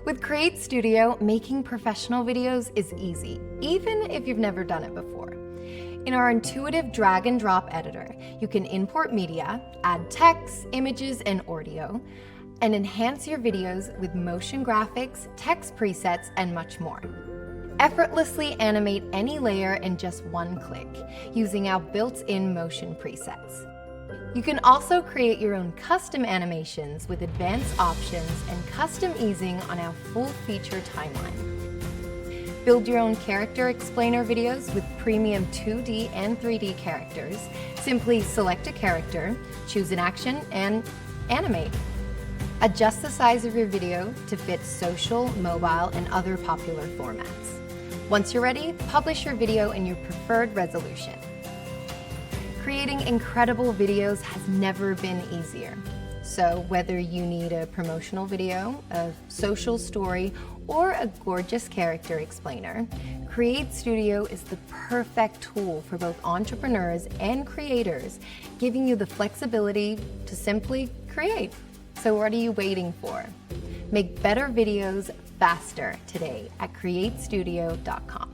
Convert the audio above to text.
With CreateStudio, making professional videos is easy, even if you've never done it before. In our intuitive drag and drop editor, you can import media, add text, images, and audio, and enhance your videos with motion graphics, text presets, and much more. Effortlessly animate any layer in just one click, using our built-in motion presets. You can also create your own custom animations with advanced options and custom easing on our full-feature timeline. Build your own character explainer videos with premium 2D and 3D characters. Simply select a character, choose an action, and animate. Adjust the size of your video to fit social, mobile, and other popular formats. Once you're ready, publish your video in your preferred resolution. Creating incredible videos has never been easier. So whether you need a promotional video, a social story, or a gorgeous character explainer, CreateStudio is the perfect tool for both entrepreneurs and creators, giving you the flexibility to simply create. So what are you waiting for? Make better videos faster today at CreateStudio.com.